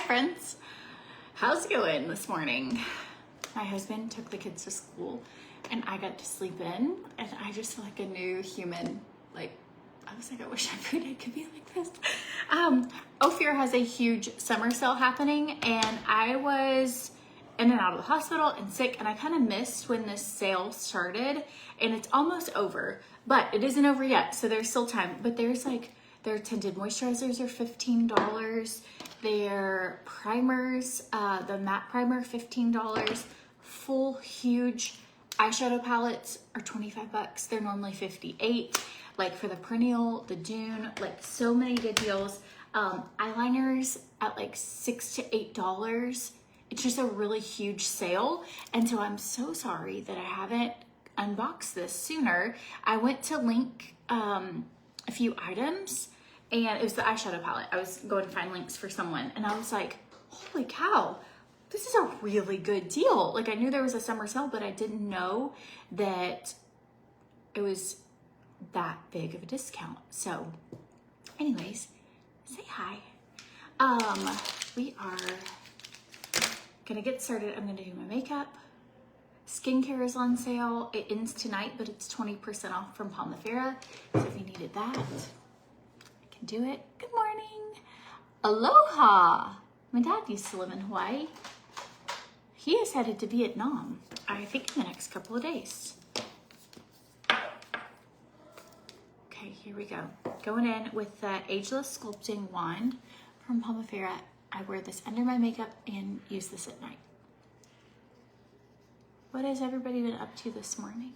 friends, how's it going this morning? My husband took the kids to school and I got to sleep in, and I just feel like a new human. Like, I was like, I wish every day could be like this. Ophir has a huge summer sale happening, and I was in and out of the hospital and sick, and I kind of missed when this sale started, and it's almost over, but it isn't over yet, so there's still time. But there's like, their tinted moisturizers are $15. Their primers, the matte primer, $15. Full huge eyeshadow palettes are 25 bucks. They're normally 58. Like for the perennial, the Dune, like so many good deals. Eyeliners at like $6 to $8. It's just a really huge sale. And so I'm so sorry that I haven't unboxed this sooner. I went to link a few items, and it was the eyeshadow palette. I was going to find links for someone, and I was like, holy cow, this is a really good deal. Like, I knew there was a summer sale, but I didn't know that it was that big of a discount. So anyways, say hi. We are gonna get started. I'm gonna do my makeup. Skincare is on sale. It ends tonight, but it's 20% off from Palmafera. So if you needed that, I can do it. Good morning. Aloha. My dad used to live in Hawaii. He is headed to Vietnam, I think in the next couple of days. Okay, here we go. Going in with the Ageless Sculpting Wand from Palmafera. I wear this under my makeup and use this at night. What has everybody been up to this morning?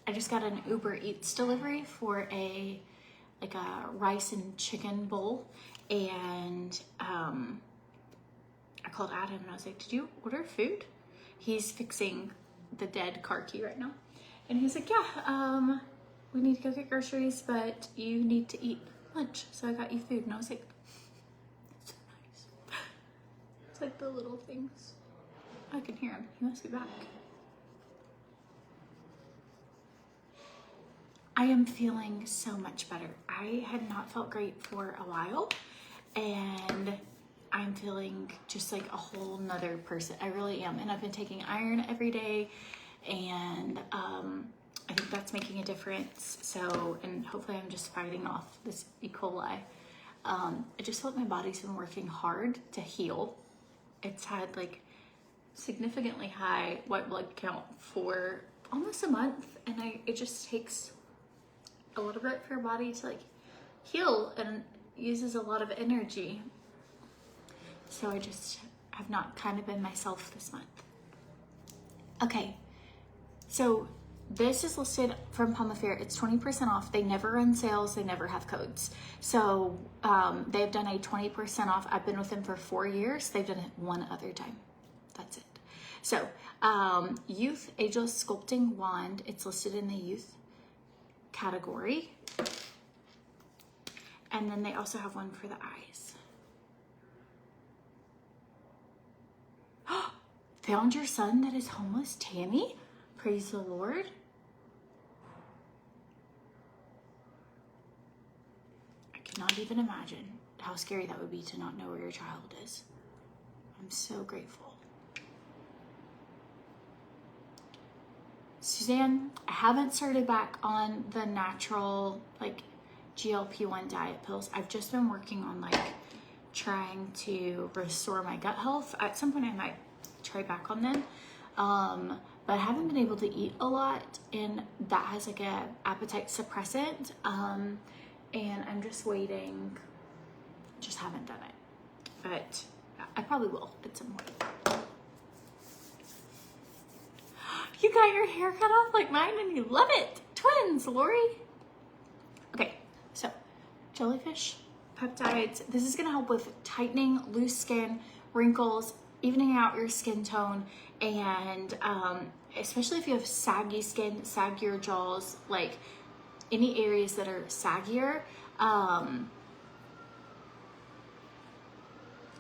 I just got an Uber Eats delivery for a rice and chicken bowl, and I called Adam and I was like, did you order food? He's fixing the dead car key right now. And he's like, yeah, we need to go get groceries, but you need to eat lunch. So I got you food. And I was like, that's so nice. It's like the little things. I can hear him. He must be back. I am feeling so much better. I had not felt great for a while, and I'm feeling just like a whole nother person. I really am. And I've been taking iron every day, and I think that's making a difference. So, and hopefully I'm just fighting off this E. coli. I just felt my body's been working hard to heal. It's had like significantly high white blood count for almost a month, and it just takes a little bit for your body to like heal, and uses a lot of energy. So I just have not kind of been myself this month. Okay, so this is listed from Palmafera. It's 20% off. They never run sales. They never have codes. So they've done a 20% off. I've been with them for 4 years. They've done it one other time. That's it. So Youth Ageless Sculpting Wand. It's listed in the youth category. And then they also have one for the eyes. Found your son that is homeless, Tammy? Praise the Lord. I cannot even imagine how scary that would be to not know where your child is. I'm so grateful. Suzanne, I haven't started back on the natural like GLP-1 diet pills. I've just been working on like trying to restore my gut health. At some point I might try back on them. But I haven't been able to eat a lot, and that has like a appetite suppressant. And I'm just waiting. Just haven't done it, but I probably will at some point. You got your hair cut off like mine and you love it. Twins, Lori. Okay, so jellyfish peptides. This is gonna help with tightening, loose skin, wrinkles, evening out your skin tone, and especially if you have saggy skin, saggier jaws, like any areas that are saggier,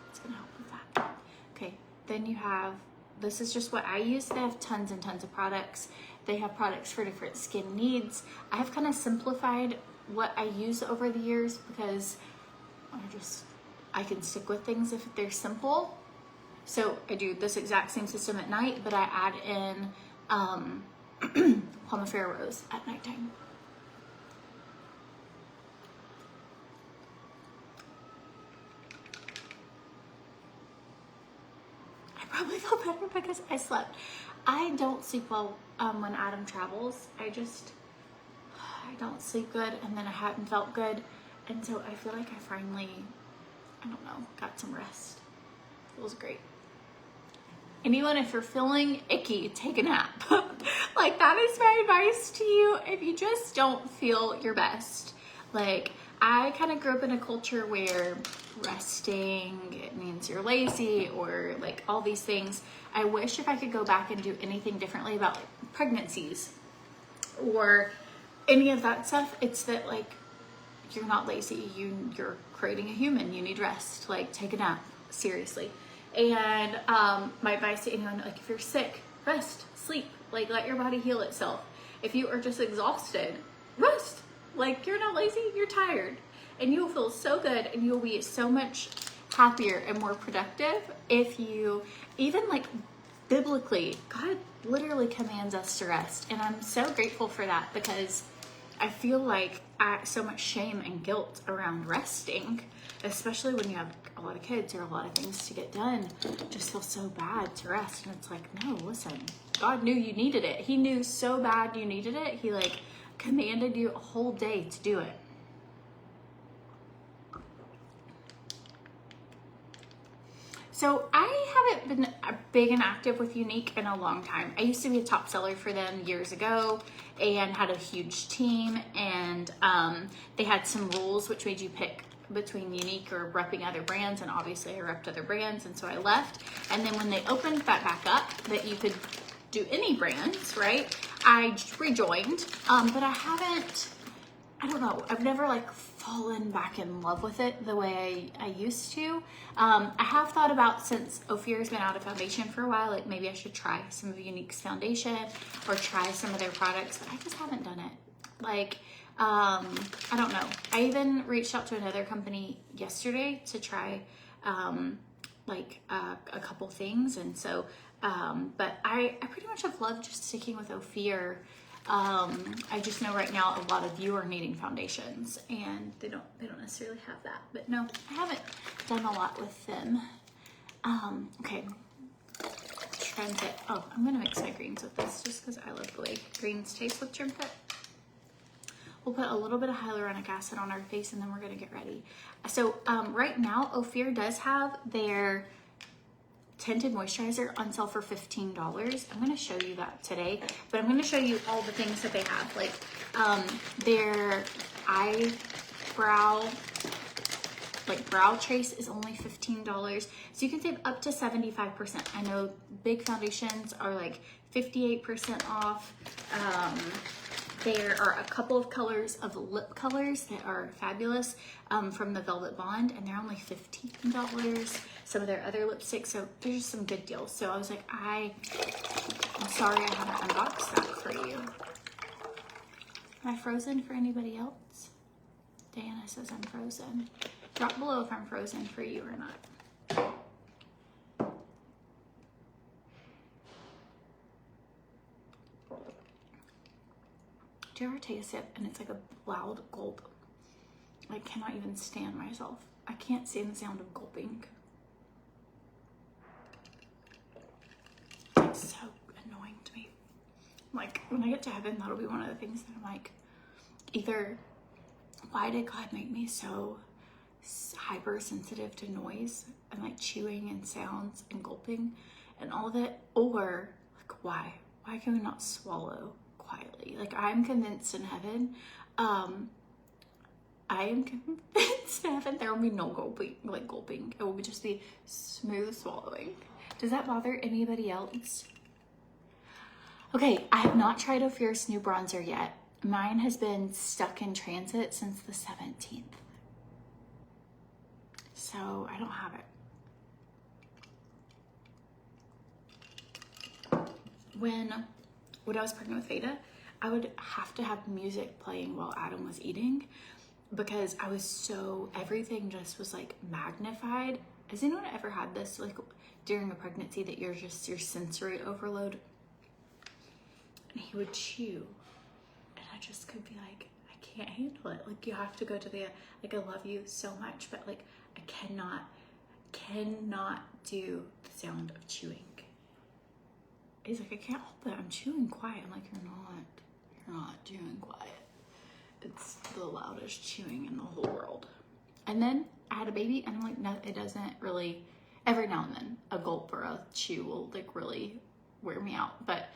it's gonna help with that. Okay, then you have, this is just what I use. They have tons and tons of products. They have products for different skin needs. I have kind of simplified what I use over the years because I can stick with things if they're simple. So I do this exact same system at night, but I add in Pomifera Rose at nighttime. I probably feel better because I slept. I don't sleep well when Adam travels. I don't sleep good, and then I hadn't felt good, and so I feel like I finally, I don't know, got some rest. Feels great. Anyone, if you're feeling icky, take a nap. Like, that is my advice to you if you just don't feel your best. Like, I kind of grew up in a culture where resting, it means you're lazy, or like all these things. I wish if I could go back and do anything differently about like pregnancies or any of that stuff. It's that, like, you're not lazy, you're creating a human, you need rest. Like, take a nap, seriously. And my advice to anyone, like, if you're sick, rest, sleep, like, let your body heal itself. If you are just exhausted, rest. Like, you're not lazy, you're tired, and you will feel so good, and you'll be so much happier and more productive if you, even like biblically, God literally commands us to rest. And I'm so grateful for that, because I feel like so much shame and guilt around resting, especially when you have a lot of kids or a lot of things to get done. It just feels so bad to rest. And it's like, no, listen, God knew you needed it. He knew so bad you needed it. He like commanded you a whole day to do it. So I haven't been big and active with Younique in a long time. I used to be a top seller for them years ago and had a huge team, and they had some rules which made you pick between Younique or repping other brands, and obviously I repped other brands, and so I left. And then when they opened that back up, that you could do any brands, right? I rejoined, but I don't know, I've never like fallen back in love with it the way I used to. I have thought about, since Ophir's been out of foundation for a while, like maybe I should try some of Younique's foundation or try some of their products, but I just haven't done it. Like, I don't know. I even reached out to another company yesterday to try a couple things, and so but I pretty much have loved just sticking with Ophir. I just know right now a lot of you are needing foundations, and they don't necessarily have that. But no, I haven't done a lot with them. Okay, Trinket. Oh, I'm gonna mix my greens with this just because I love the way greens taste with Trinket. We'll put a little bit of hyaluronic acid on our face, and then we're gonna get ready. So right now, Ophir does have their tinted moisturizer on sale for $15. I'm going to show you that today, but I'm going to show you all the things that they have. Like their eyebrow, like brow trace is only $15. So you can save up to 75%. I know big foundations are like 58% off. There are a couple of colors of lip colors that are fabulous from the Velvet Bond, and they're only $15. Some of their other lipsticks, so there's just some good deals. So I was like, I'm sorry I haven't unboxed that for you. Am I frozen for anybody else? Diana says I'm frozen. Drop below if I'm frozen for you or not. Do you ever take a sip and it's like a loud gulp? I cannot even stand myself. I can't stand the sound of gulping. It's so annoying to me. Like, when I get to heaven, that'll be one of the things that I'm like, either why did God make me so hypersensitive to noise and like chewing and sounds and gulping and all of it, or like why can we not swallow quietly? Like, I'm convinced in heaven, there will be no gulping. It will just be smooth swallowing. Does that bother anybody else? Okay, I have not tried Ophir's new bronzer yet. Mine has been stuck in transit since the 17th. So I don't have it. When I was pregnant with Veda, I would have to have music playing while Adam was eating. because I was everything just was like magnified. Has anyone ever had this like during a pregnancy that your sensory overload? And he would chew and I just could be like, I can't handle it. Like, you have to go to the, like, I love you so much, but like I cannot do the sound of chewing. He's like, I can't help it, I'm chewing quiet. I'm like, you're not chewing quiet. It's the loudest chewing in the whole world. And then I had a baby and I'm like, no, it doesn't really. Every now and then a gulp or a chew will like really wear me out, but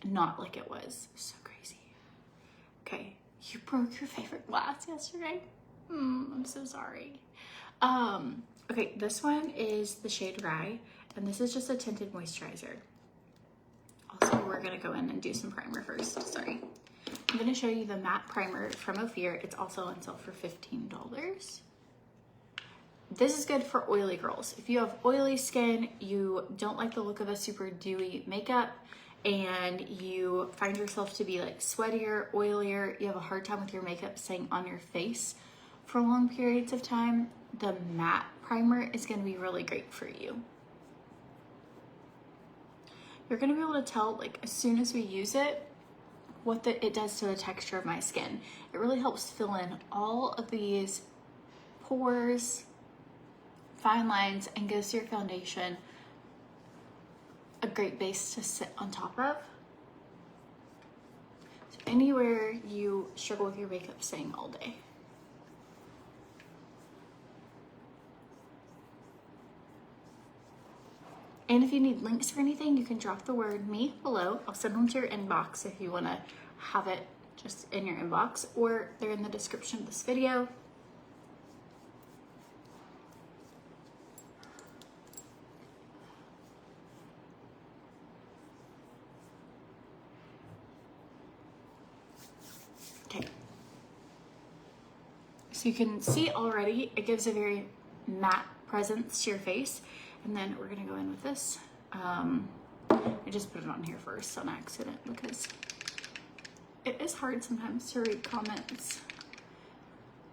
not like it was. So crazy. Okay, you broke your favorite glass yesterday. I'm so sorry. Okay, this one is the shade Rye, and this is just a tinted moisturizer. Also, we're gonna go in and do some primer first. Sorry. I'm gonna show you the matte primer from Ophir. It's also on sale for $15. This is good for oily girls. If you have oily skin, you don't like the look of a super dewy makeup, and you find yourself to be like sweatier, oilier, you have a hard time with your makeup staying on your face for long periods of time, the matte primer is gonna be really great for you. You're gonna be able to tell, like, as soon as we use it, what it does to the texture of my skin. It really helps fill in all of these pores, fine lines, and gives your foundation a great base to sit on top of. So anywhere you struggle with your makeup staying all day. And if you need links for anything, you can drop the word me below. I'll send them to your inbox if you want to have it just in your inbox, or they're in the description of this video. Okay. So you can see already, it gives a very matte presence to your face. And then we're gonna go in with this. I just put it on here first on accident because it is hard sometimes to read comments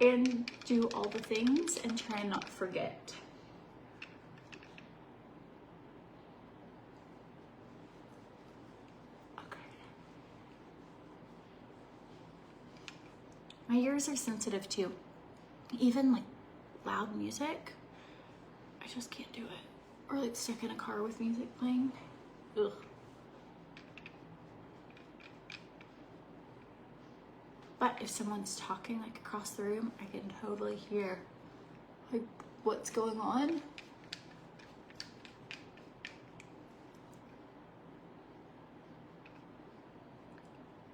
and do all the things and try and not forget. Okay. My ears are sensitive too. Even like loud music, I just can't do it. Or like stuck in a car with music playing. Ugh. But if someone's talking like across the room, I can totally hear like what's going on.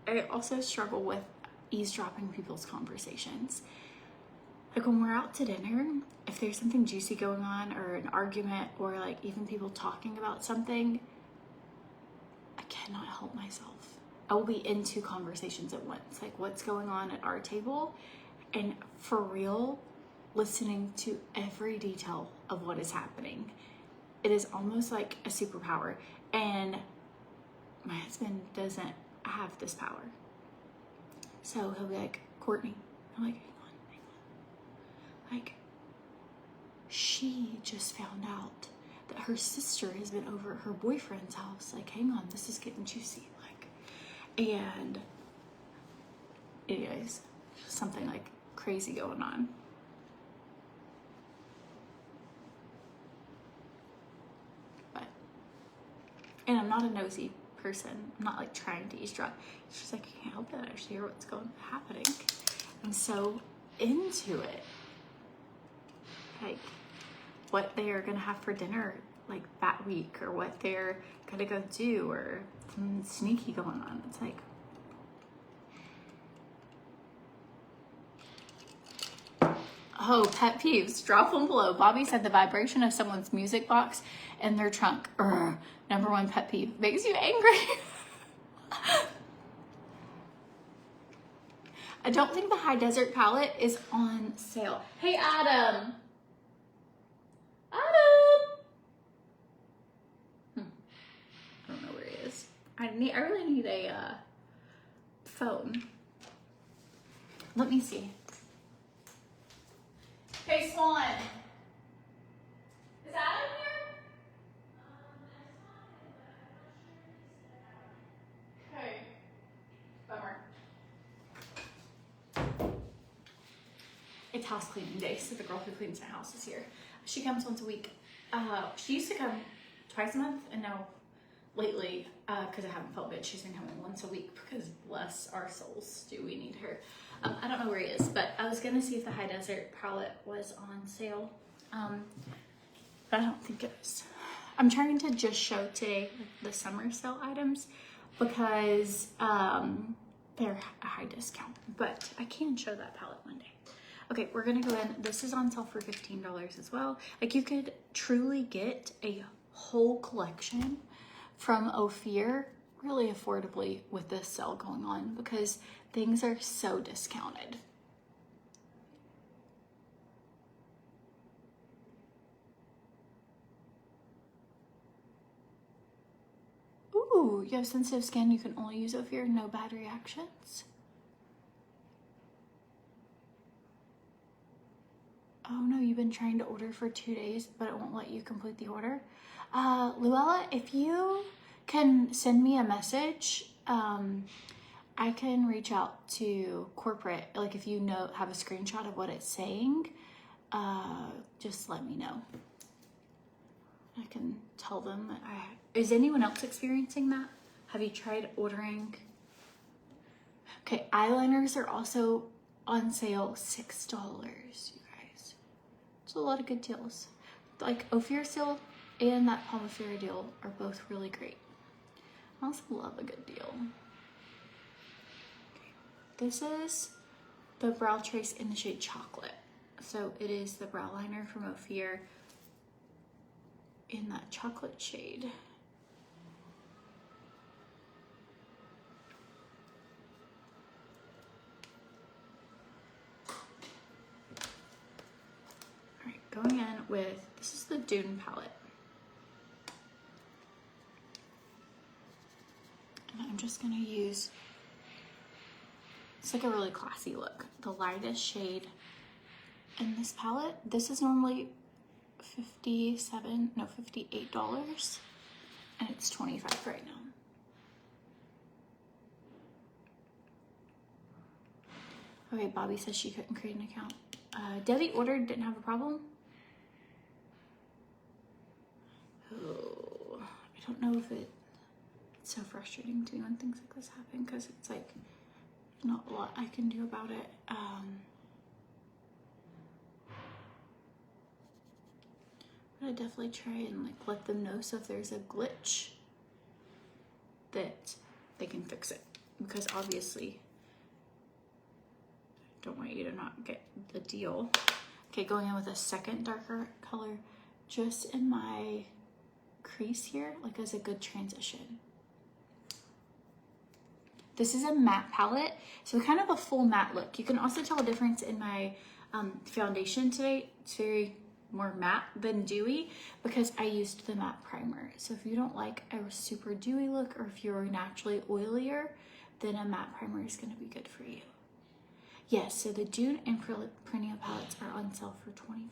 I also struggle with eavesdropping people's conversations. Like when we're out to dinner, if there's something juicy going on or an argument or like even people talking about something, I cannot help myself. I will be in two conversations at once, like what's going on at our table, and for real, listening to every detail of what is happening. It is almost like a superpower, and my husband doesn't have this power. So he'll be like, Courtney, I'm like, like, she just found out that her sister has been over at her boyfriend's house. Like, hang on, this is getting juicy. Like, and anyways, something like crazy going on. But, and I'm not a nosy person. I'm not like trying to eavesdrop. It's just like, I can't help it. I just hear what's happening. I'm so into it. Like what they are gonna have for dinner like that week, or what they're gonna go do, or something sneaky going on. It's like, oh, pet peeves, drop them below. Bobby said the vibration of someone's music box in their trunk. Number one pet peeve, makes you angry. I don't think the High Desert palette is on sale. Hey, Adam. I don't know where he is. I really need a phone. Let me see. Swan. Is Adam here? Okay. Bummer. It's house cleaning day, so the girl who cleans my house is here. She comes once a week. She used to come twice a month, and now lately, because I haven't felt good, she's been coming once a week because bless our souls, do we need her. I don't know where he is, but I was gonna see if the High Desert palette was on sale, but I don't think it is. I'm trying to just show today the summer sale items because they're a high discount, but I can show that palette one day. Okay, we're gonna go in. This is on sale for $15 as well. Like, you could truly get a whole collection from Ophir really affordably with this sale going on because things are so discounted. Ooh, you have sensitive skin, you can only use Ophir, no bad reactions. Oh no, you've been trying to order for 2 days, but it won't let you complete the order. Luella, if you can send me a message, I can reach out to corporate. Like, if you have a screenshot of what it's saying, just let me know. I can tell them that is anyone else experiencing that? Have you tried ordering? Okay, eyeliners are also on sale, $6, you guys. It's a lot of good deals. Like, Ophir Seal and that Palmafera deal are both really great. I also love a good deal. Okay. This is the brow trace in the shade Chocolate. So it is the brow liner from Ophir in that chocolate shade. All right, going in with, this is the Dune palette. And I'm just gonna use, it's like a really classy look. The lightest shade in this palette. This is normally $58, and it's $25 right now. Okay, Bobby says she couldn't create an account. Debbie ordered, didn't have a problem. Oh, I don't know if it's so frustrating to me when things like this happen because it's like not a lot I can do about it. But I definitely try and like let them know, so if there's a glitch that they can fix it, because obviously I don't want you to not get the deal. Okay, going in with a second darker color just in my crease here, like as a good transition. This is a matte palette, so kind of a full matte look. You can also tell a difference in my foundation today. It's very more matte than dewy because I used the matte primer. So if you don't like a super dewy look, or if you're naturally oilier, then a matte primer is going to be good for you. Yes, so the Dune and Perennial palettes are on sale for $25.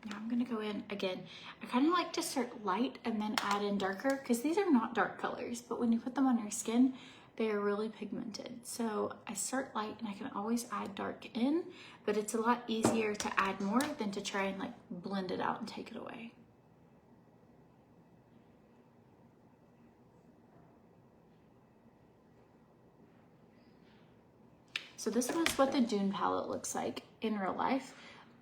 Now I'm gonna go in again. I kind of like to start light and then add in darker because these are not dark colors, but when you put them on your skin, they are really pigmented. So I start light and I can always add dark in, but it's a lot easier to add more than to try and like blend it out and take it away. So this is what the Dune palette looks like in real life.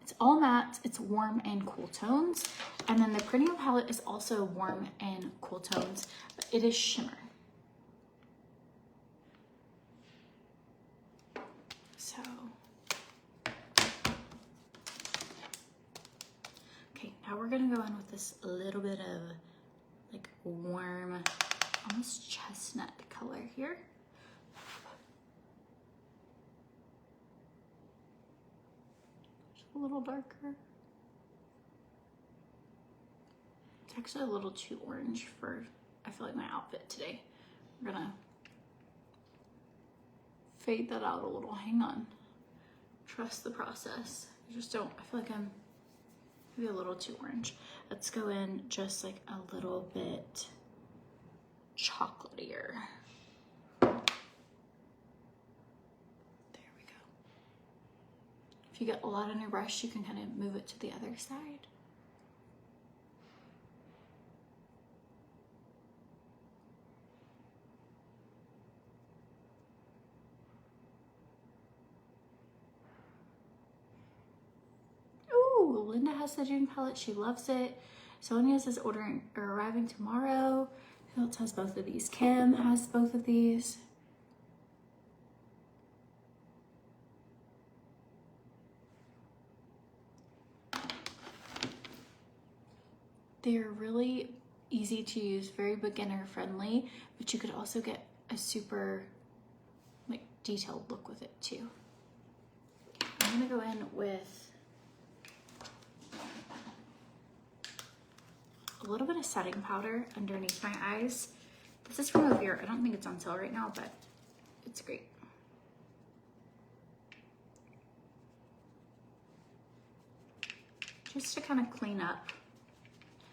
It's all matte, it's warm and cool tones. And then the Perennial palette is also warm and cool tones, but it is shimmer. So, okay, now we're gonna go in with this little bit of like warm, almost chestnut color here. A little darker. It's actually a little too orange for, I feel like, my outfit today. We're gonna fade that out a little. Hang on. Trust the process. I just don't, I feel like I'm maybe a little too orange. Let's go in just like a little bit chocolatier. There we go. If you get a lot on your brush, you can kind of move it to the other side. Linda has the June palette. She loves it. Sonia's is ordering or arriving tomorrow. Who else has both of these? Kim has both of these. They're really easy to use, very beginner friendly, but you could also get a super like detailed look with it too. I'm gonna go in with a little bit of setting powder underneath my eyes. This is from Lavender. I don't think it's on sale right now, but it's great. Just to kind of clean up.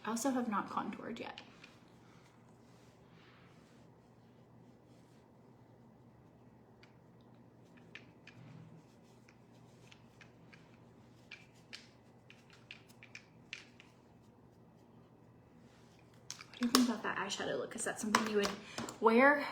I also have not contoured yet. What do you think about that eyeshadow look? Is that something you would wear?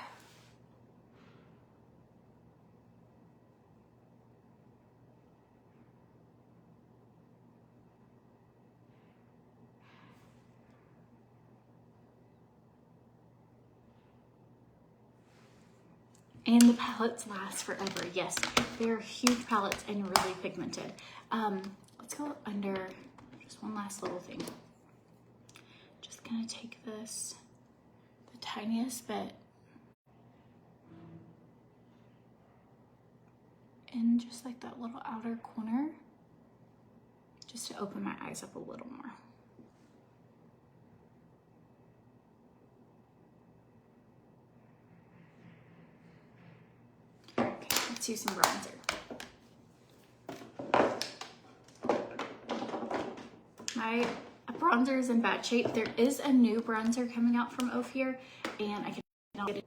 And the palettes last forever. Yes, they're huge palettes and really pigmented. Let's go under just one last little thing. Just gonna take this, the tiniest bit, in just like that little outer corner, just to open my eyes up a little more. Okay, let's use some bronzer. My bronzer is in bad shape. There is a new bronzer coming out from Ophir, and I cannot get it.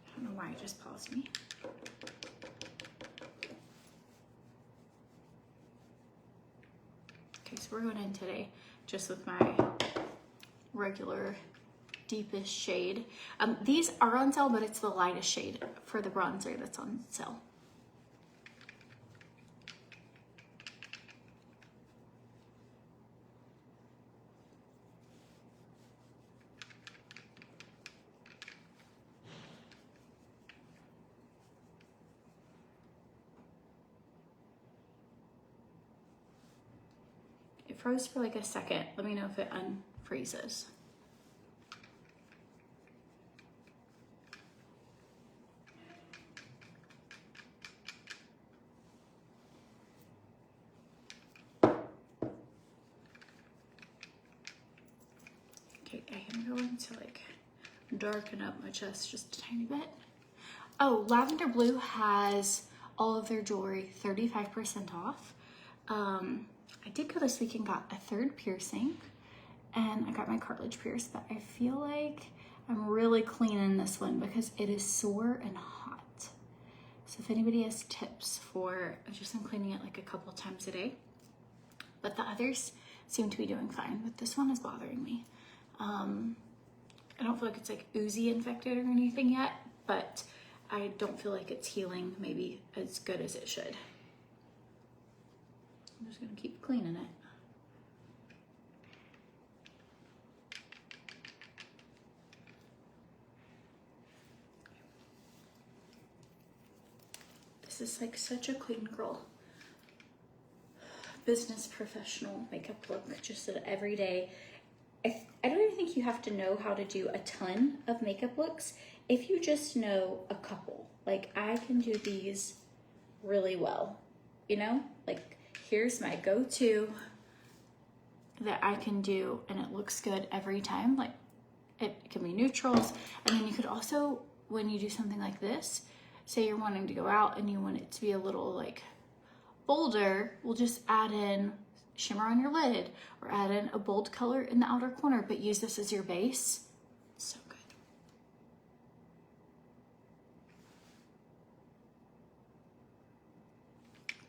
I don't know why it just paused me. Okay, so we're going in today just with my regular deepest shade. These are on sale, but it's the lightest shade for the bronzer that's on sale. It froze for like a second. Let me know if it unfreezes. Okay, I am going to like darken up my chest just a tiny bit. Oh, Lavender Blue has all of their jewelry 35% off. I did go this week and got a third piercing, and I got my cartilage pierced, but I feel like I'm really cleaning this one because it is sore and hot. So if anybody has tips for, I just am cleaning it like a couple times a day, but the others seem to be doing fine, but this one is bothering me. I don't feel like it's like oozy infected or anything yet, but I don't feel like it's healing maybe as good as it should. I'm just gonna keep cleaning it. This is like such a clean girl, business professional makeup look, just an everyday. I don't even think you have to know how to do a ton of makeup looks. If you just know a couple, like I can do these really well, you know? Like here's my go-to that I can do and it looks good every time. Like it can be neutrals. And then you could also, when you do something like this, say you're wanting to go out and you want it to be a little like bolder, we'll just add in shimmer on your lid or add in a bold color in the outer corner, but use this as your base. So good.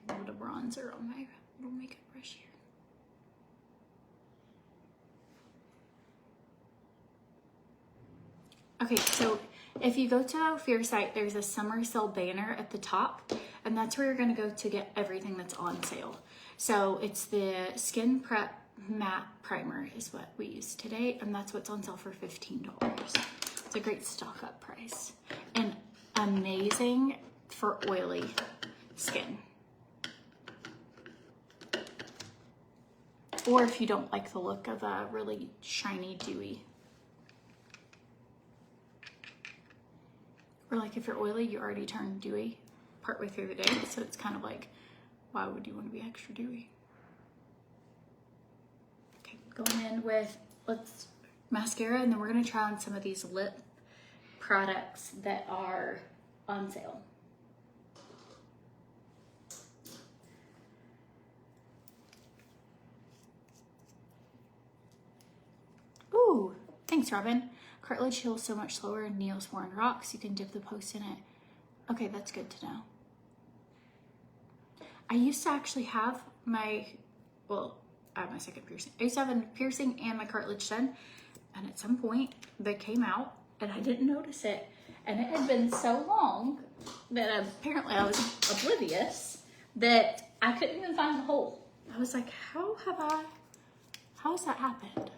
A little bit of bronzer on my little makeup brush here. Okay, so if you go to our Fear site, there's a summer sale banner at the top, and that's where you're gonna go to get everything that's on sale. So it's the Skin Prep Matte Primer is what we use today, and that's what's on sale for $15. It's a great stock up price and amazing for oily skin. Or if you don't like the look of a really shiny, dewy. Or like if you're oily, you already turned dewy partway through the day. So it's kind of like, why would you want to be extra dewy? Okay, going in with mascara, and then we're gonna try on some of these lip products that are on sale. Ooh, thanks, Robin. Cartilage heals so much slower and Neosporin rocks. You can dip the post in it. Okay, that's good to know. I used to actually have my, well, I have my second piercing. I used to have a piercing and my cartilage done, and at some point they came out and I didn't notice it. And it had been so long that apparently I was oblivious that I couldn't even find the hole. I was like, how has that happened?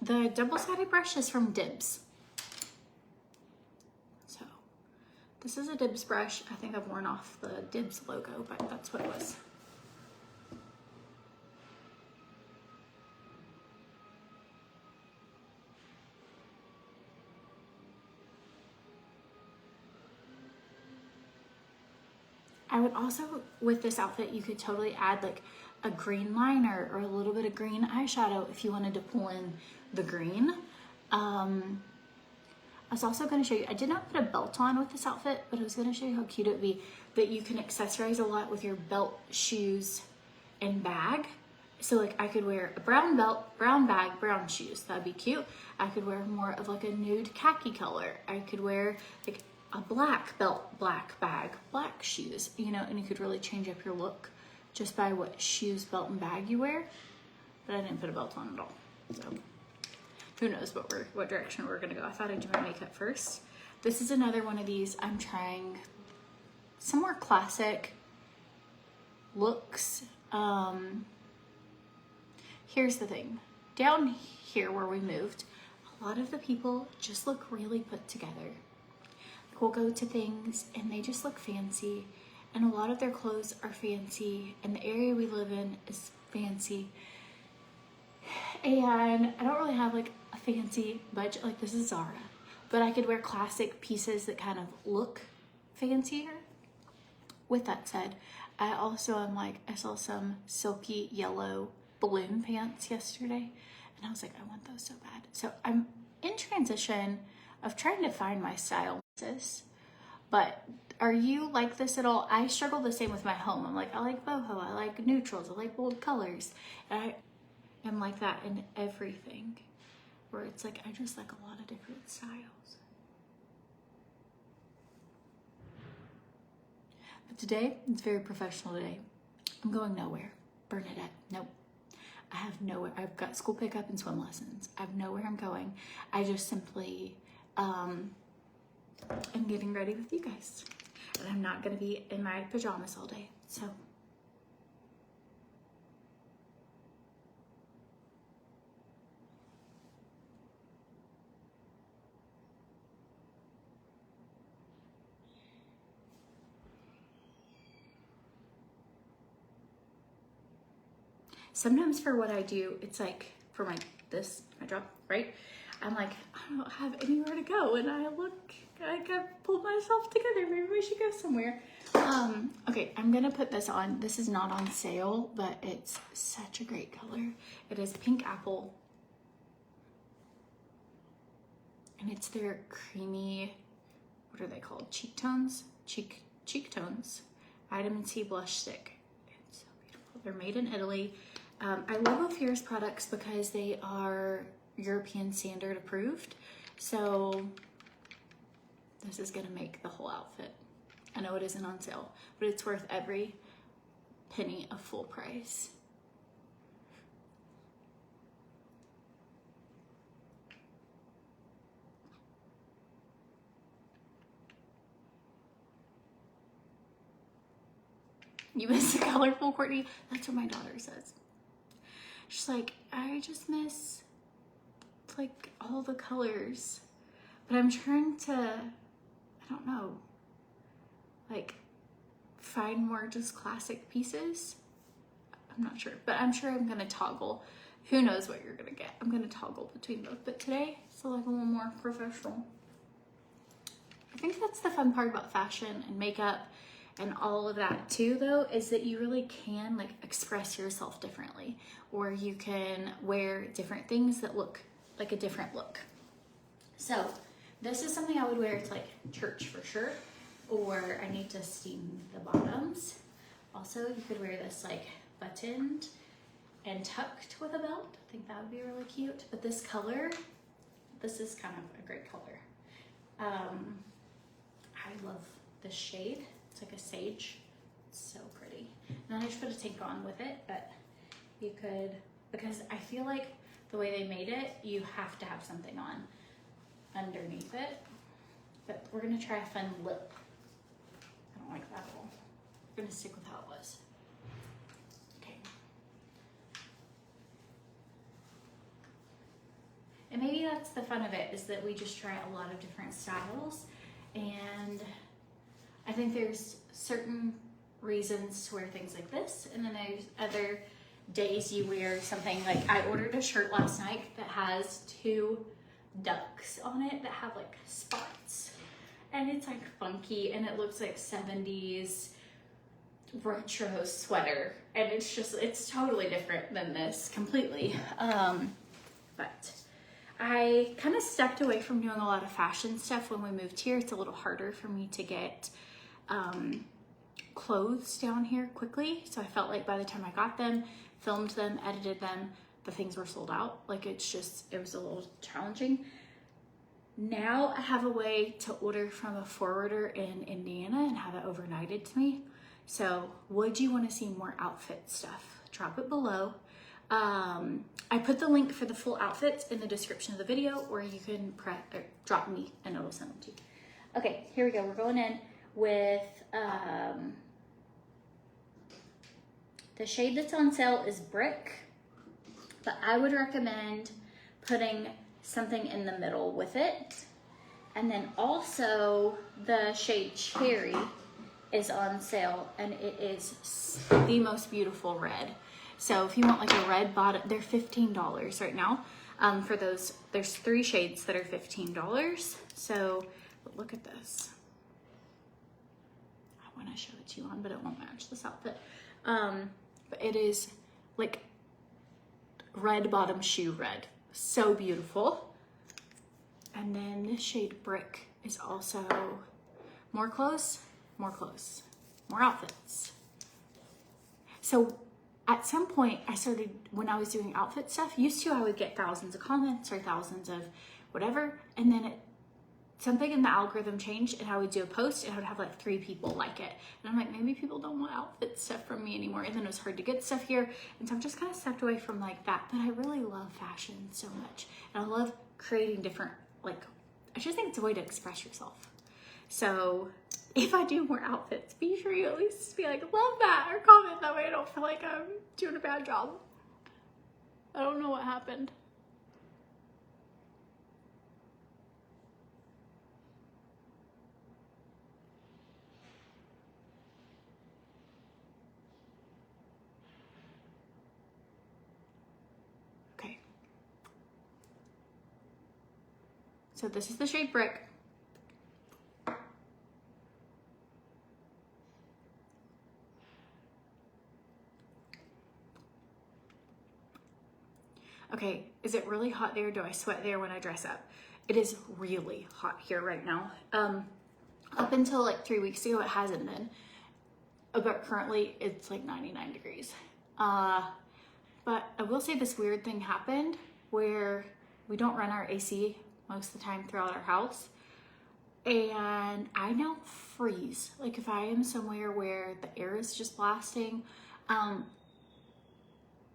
The double-sided brush is from Dibs. So this is a Dibs brush. I think I've worn off the Dibs logo, but that's what it was. I would also, with this outfit, you could totally add like a green liner or a little bit of green eyeshadow if you wanted to pull in the green. I was also going to show you, I did not put a belt on with this outfit, but I was going to show you how cute it would be that you can accessorize a lot with your belt, shoes, and bag. So like I could wear a brown belt, brown bag, brown shoes. That'd be cute. I could wear more of like a nude khaki color. I could wear like a black belt, black bag, black shoes, you know, and you could really change up your look just by what shoes, belt, and bag you wear. But I didn't put a belt on at all. So who knows what direction we're gonna go. I thought I'd do my makeup first. This is another one of these. I'm trying some more classic looks. Here's the thing. Down here where we moved, a lot of the people just look really put together. We'll go to things and they just look fancy, and a lot of their clothes are fancy, and the area we live in is fancy. And I don't really have like a fancy budget, like this is Zara, but I could wear classic pieces that kind of look fancier. With that said, I also am like, I saw some silky yellow balloon pants yesterday, and I was like, I want those so bad. So I'm in transition of trying to find my style. But are you like this at all? I struggle the same with my home. I'm like, I like boho, I like neutrals, I like bold colors. And I am like that in everything, where it's like, I just like a lot of different styles. But today, it's very professional today. I'm going nowhere. Bernadette, nope. I have nowhere. I've got school pickup and swim lessons. I have nowhere I'm going. I just simply, I'm getting ready with you guys, and I'm not going to be in my pajamas all day. So sometimes for what I do, it's like for my job, right? I'm like, I don't have anywhere to go, and I pulled myself together. Maybe we should go somewhere. Okay, I'm gonna put this on. This is not on sale, but it's such a great color. It is pink apple, and it's their creamy, what are they called? Cheek tones, vitamin C blush stick. It's so beautiful. They're made in Italy. I love Ophira's products because they are European standard approved. So this is gonna make the whole outfit. I know it isn't on sale, but it's worth every penny of full price. You miss the colorful, Courtney? That's what my daughter says. She's like, I just miss like all the colors. But I'm trying to, I don't know, like find more just classic pieces. I'm not sure, but I'm sure I'm gonna toggle. Who knows what you're gonna get? I'm gonna toggle between both, but today it's like a little more professional. I think that's the fun part about fashion and makeup and all of that too, though, is that you really can like express yourself differently, or you can wear different things that look like a different look. So this is something I would wear to like church for sure, or I need to steam the bottoms. Also, you could wear this like buttoned and tucked with a belt. I think that would be really cute. But this color, this is kind of a great color. I love this shade. It's like a sage. It's so pretty. And then I just put a tank on with it, but you could, because I feel like the way they made it, you have to have something on underneath it. But we're gonna try a fun lip. I don't like that at all. We're gonna stick with how it was. Okay. And maybe that's the fun of it, is that we just try a lot of different styles. And I think there's certain reasons to wear things like this, and then there's other days you wear something like, I ordered a shirt last night that has 2 ducks on it that have like spots, and it's like funky and it looks like 70s retro sweater, and it's totally different than this completely. But I kind of stepped away from doing a lot of fashion stuff when we moved here. It's a little harder for me to get clothes down here quickly. So I felt like by the time I got them, filmed them, edited them, the things were sold out. Like it was a little challenging. Now I have a way to order from a forwarder in Indiana and have it overnighted to me. So would you want to see more outfit stuff? Drop it below. I put the link for the full outfits in the description of the video, or you can drop me and it'll send them to you. Okay, here we go. We're going in with the shade that's on sale is Brick, but I would recommend putting something in the middle with it. And then also the shade Cherry is on sale, and it is the most beautiful red. So if you want like a red bottom, they're $15 right now. For those, there's 3 shades that are $15. So but look at this. I want to show it to you on, but it won't match this outfit. But it is like red bottom shoe red. So beautiful. And then this shade Brick is also more clothes, more outfits. So at some point I started, when I was doing outfit stuff, used to I would get thousands of comments or thousands of whatever, and then something in the algorithm changed, and I would do a post and I would have like 3 people like it. And I'm like, maybe people don't want outfit stuff from me anymore. And then it was hard to get stuff here. And so I've just kind of stepped away from like that. But I really love fashion so much. And I love creating different, like, I just think it's a way to express yourself. So if I do more outfits, be sure you at least be like, love that, or comment. That way I don't feel like I'm doing a bad job. I don't know what happened. So this is the shade Brick. Okay, is it really hot there? Do I sweat there when I dress up? It is really hot here right now. Up until like 3 weeks ago, it hasn't been. But currently, it's like 99 degrees. But I will say this weird thing happened where we don't run our AC most of the time throughout our house. And I now freeze. Like if I am somewhere where the air is just blasting, I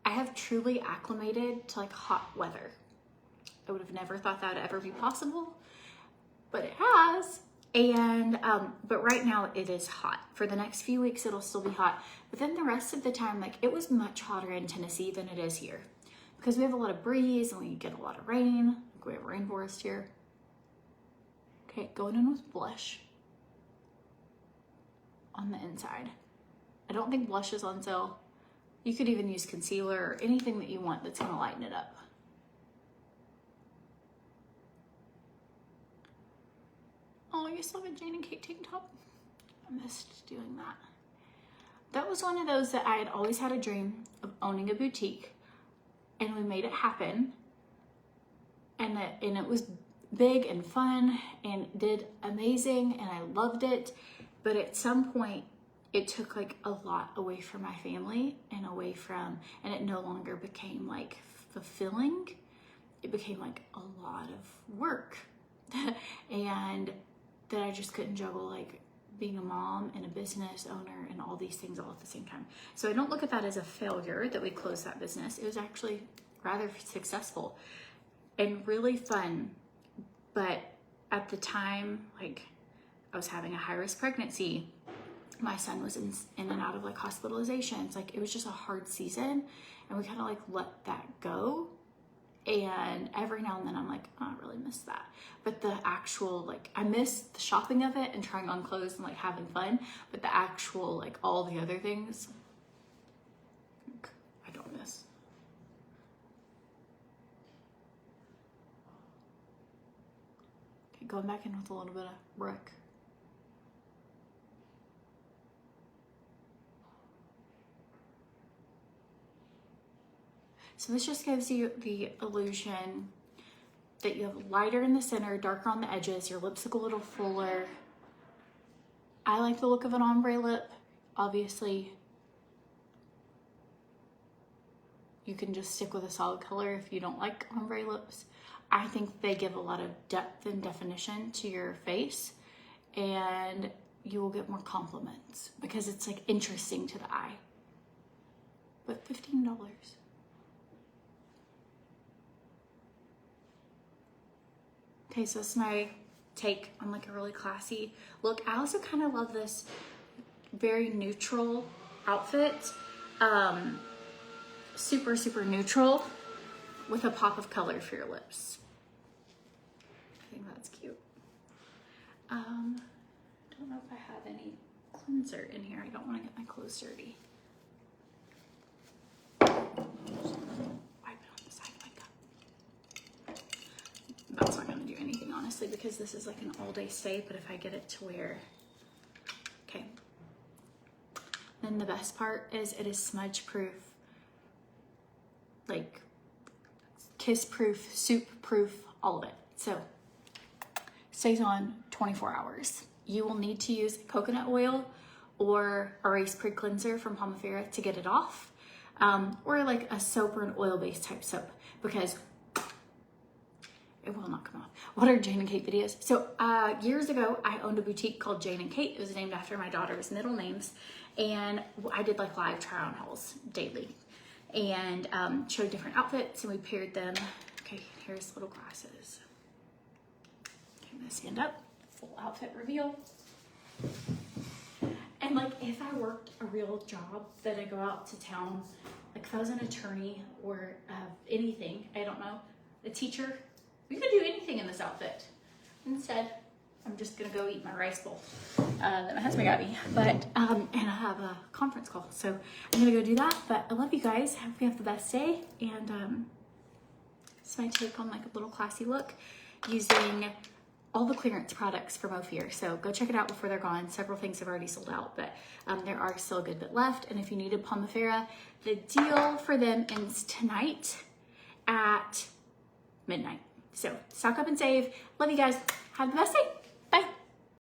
have truly acclimated to like hot weather. I would have never thought that would ever be possible, but it has. And, but right now it is hot. For the next few weeks, it'll still be hot. But then the rest of the time, like it was much hotter in Tennessee than it is here because we have a lot of breeze and we get a lot of rain. Like we have a rainforest here. Okay, going in with blush on the inside. I don't think blush is on sale. You could even use concealer or anything that you want that's gonna lighten it up. Oh, you still have a Jane and Kate tank top? I missed doing that. That was one of those that I had always had a dream of owning a boutique, and we made it happen. And it was big and fun and did amazing, and I loved it. But at some point, it took like a lot away from my family and and it no longer became like fulfilling. It became like a lot of work. And that I just couldn't juggle like being a mom and a business owner and all these things all at the same time. So I don't look at that as a failure that we closed that business. It was actually rather successful and really fun. But at the time, like I was having a high-risk pregnancy. My son was in and out of like hospitalizations. Like it was just a hard season, and we kind of like let that go. And every now and then I'm like, oh, I really miss that. But the actual, like, I miss the shopping of it and trying on clothes and like having fun. But the actual, like all the other things, I don't miss. Okay, going back in with a little bit of Brick. So this just gives you the illusion that you have lighter in the center, darker on the edges, your lips look a little fuller. I like the look of an ombre lip. Obviously, you can just stick with a solid color if you don't like ombre lips. I think they give a lot of depth and definition to your face, and you will get more compliments because it's like interesting to the eye. But $15. Okay, so this is my take on like a really classy look. I also kind of love this very neutral outfit. Super, super neutral with a pop of color for your lips. I think that's cute. Don't know if I have any cleanser in here. I don't want to get my clothes dirty. That's not going to do anything, honestly, because this is like an all-day stay. But if I get it to where, okay. Then the best part is it is smudge-proof, like kiss-proof, soup-proof, all of it. So stays on 24 hours. You will need to use coconut oil or Erase Pre-Cleanser from Pomifera to get it off, or like a soap or an oil-based type soap, because it will not come off. What are Jane and Kate videos? So years ago, I owned a boutique called Jane and Kate. It was named after my daughter's middle names. And I did like live try on hauls daily and showed different outfits, and we paired them. Okay, here's little glasses. Okay, I'm gonna stand up, full outfit reveal. And like if I worked a real job that I go out to town, like if I was an attorney or anything, I don't know, a teacher, we could do anything in this outfit. Instead, I'm just gonna go eat my rice bowl that my husband got me. But and I have a conference call, so I'm gonna go do that. But I love you guys. Hope you have the best day. And it's my take on like a little classy look. using all the clearance products from Ophir. So go check it out before they're gone. Several things have already sold out, but there are still a good bit left. And if you needed Pomifera, the deal for them ends tonight at midnight. So stock up and save. Love you guys. Have the best day.